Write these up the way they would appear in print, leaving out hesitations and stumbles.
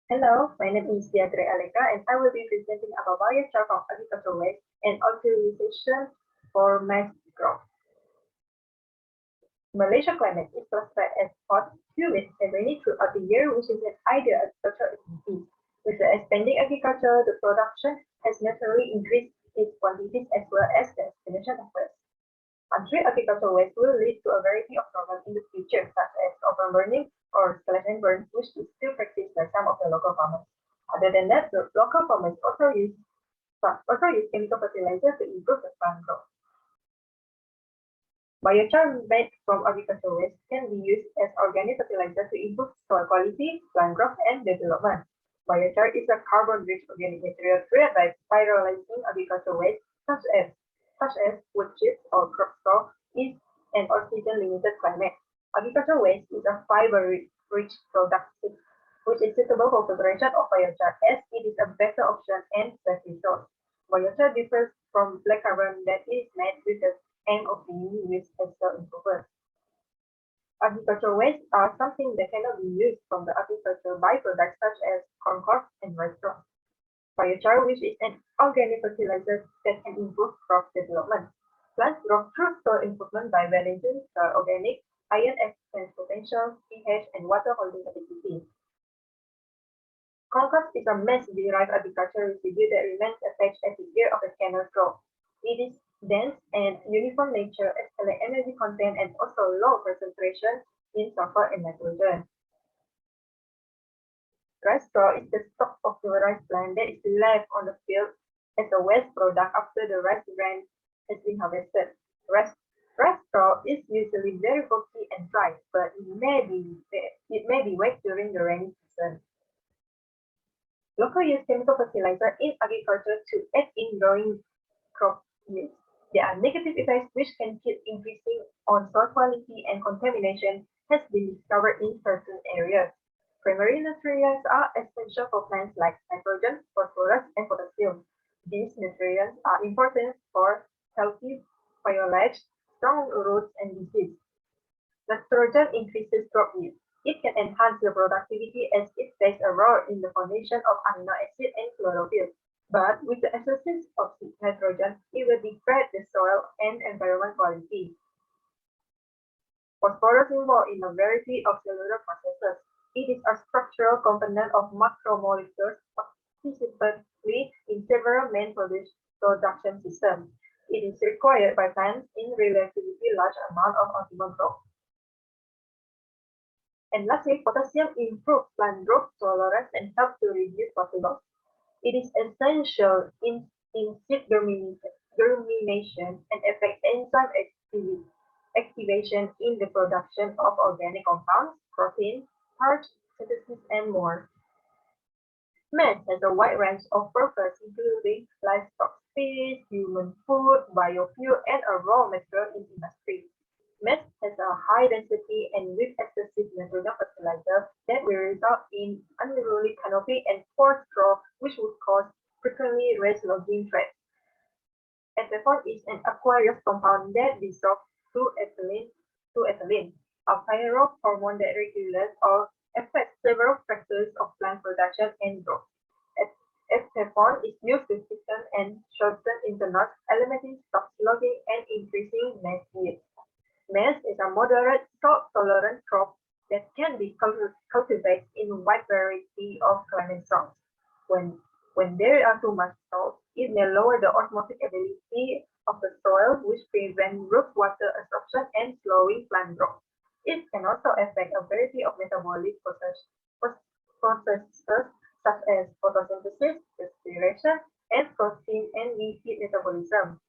Hello, my name is Aleka and I will be presenting about biochar from agricultural waste and utilization for mass growth. Malaysia climate is classified as hot, humid, and rainy throughout the year, which is an ideal agricultural activity. With the expanding agriculture, the production has naturally increased its quantities as well as the estimation of waste. Untreated agricultural waste will lead to a variety of problems in the future, such as overburning or skeleton burns, which is still practiced by some of the local farmers. Other than that, the local farmers also use chemical fertilizer to improve the plant growth. Biochar made from agricultural waste can be used as organic fertilizer to improve soil quality, plant growth, and development. Biochar is a carbon-rich organic material created by pyrolyzing agricultural waste such as wood chips or crop straw in an oxygen-limited climate. Agricultural waste is a fiber-rich product which is suitable for preparation of biochar as it is a better option and less resource. Biochar differs from black carbon that is made with the aim of being used as soil improver. Agricultural waste are something that cannot be used from the agricultural byproducts such as corn cobs and rice straw. Biochar, which is an organic fertilizer that can improve crop development. Plants grow through soil improvement by balancing soil organic, iron exchange potential, pH, and water holding capacity. Compost is a mass-derived agricultural residue that remains attached at the ear of the canal growth. It is dense and uniform nature, excellent energy content, and also low concentration in sulfur and nitrogen. Rice straw is the stalk of the rice plant that is left on the field as a waste product after the rice grain has been harvested. Rice straw is usually very bulky and dry, but it may be wet during the rainy season. Local use chemical fertilizer in agriculture to aid in growing crop yields. There are negative effects which can keep increasing on soil quality, and contamination has been discovered in certain areas. Primary nutrients are essential for plants like nitrogen, phosphorus, and potassium. These nutrients are important for healthy foliage, strong roots, and disease. Nitrogen increases crop yield. It can enhance the productivity as it plays a role in the formation of amino acid and chlorophyll. But with the excess of nitrogen, it will degrade the soil and environment quality. Phosphorus involved in a variety of cellular processes. It is a structural component of macromolecules participating in several main production systems. It is required by plants in relatively large amount of optimal growth. And lastly, potassium improves plant growth tolerance and helps to reduce water loss. It is essential in seed germination and affects enzyme activation in the production of organic compounds, protein, starch, synthesis, and more. Maize has a wide range of purposes, including livestock feed, human food, biofuel, and a raw material in industry. Maize has a high density and with excessive nitrogen fertilizer that will result in unruly canopy and poor straw, which would cause frequently raised logging threats. Ethanol is an aqueous compound that dissolves to ethylene, a pyrrole that regulates or affects several factors of plant production and growth. Ethanol is used to thicken and shorten internuts, eliminating stock logging and increasing maize yield. Maize is a moderate salt-tolerant crop that can be cultivated in a wide variety of climate zones. When, when there are too much salt, it may lower the osmotic ability of the soil, which prevents root water absorption and slowing plant growth. It can also affect a variety of metabolic processes such as photosynthesis, respiration, and protein and lipid metabolism.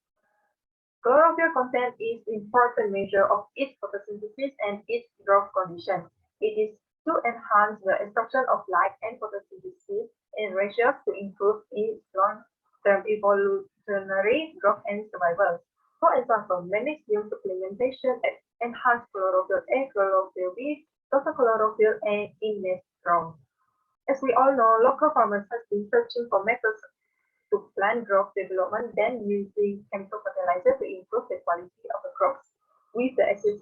Chlorophyll content is an important measure of its photosynthesis and its growth condition. It is to enhance the absorption of light and photosynthesis in ratios to improve its long-term evolutionary growth and survival. For example, magnesium supplementation enhances chlorophyll A, chlorophyll B, total chlorophyll A in maize straw. As we all know, local farmers have been searching for methods to plant growth development than using chemical fertilizer to improve the quality of the crops. With the excess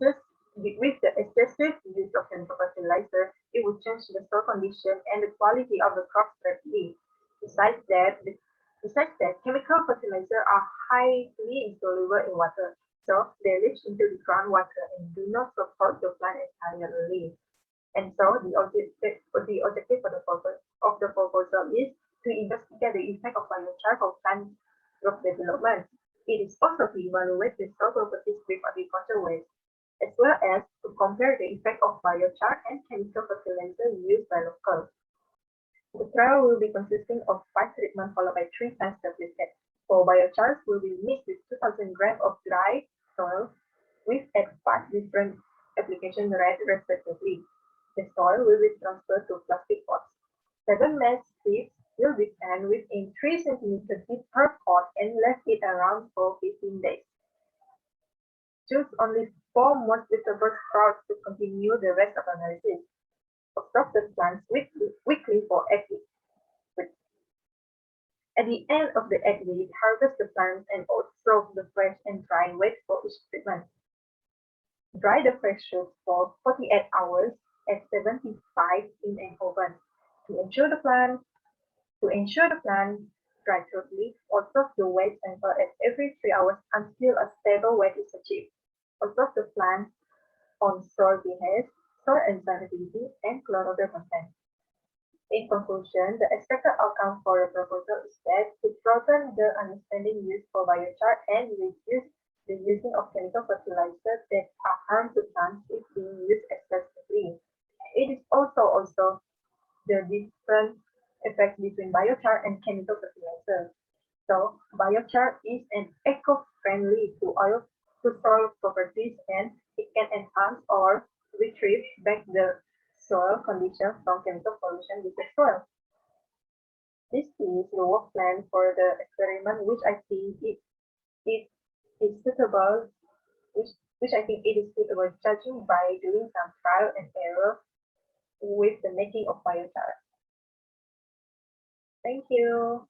With the excessive use of chemical fertilizer, it would change the soil condition and the quality of the crops rapidly. Besides that, chemical fertilizers are highly insoluble in water, so they leach into the groundwater and do not support the plant entirely. And so the objective of the proposal is to investigate the effect of biochar for plant growth development. It is also to evaluate the soil properties with agricultural waste, as well as to compare the effect of biochar and chemical fertilizer used by locals. The trial will be consisting of 5 treatments followed by 3 times WZ. For biochars will be mixed with 2,000 grams of dry soil with at 5 different application rates respectively. The soil will be transferred to plastic pots. 7 mesh strips will be panned within 3 cm deep per pot and left it around for 15 days. Choose only 4 most suitable sprouts to continue the rest of analysis. Observe the plants weekly for 8 weeks. At the end of the 8 weeks, harvest the plants and observe the fresh and dry weight for each treatment. Dry the fresh shoots for 48 hours at 75 in an oven. To ensure the plant dry thoroughly, observe the weight sample at every 3 hours until a stable weight is achieved. Observe the plant on soil pH, soil enzyme activity, and chlorophyll content. In conclusion, the expected outcome for the proposal is that to broaden the understanding used for biochar and reduce the using of chemical fertilizers that are harmful to plants if being used excessively. It is also the different effects between biochar and chemical fertilizers. So biochar is an eco-friendly to soil properties and it can enhance or retrieve back the soil condition from chemical pollution with the soil. This is the work plan for the experiment, which I think it is suitable, which I think it is suitable judging by doing some trial and error with the making of biochar. Thank you.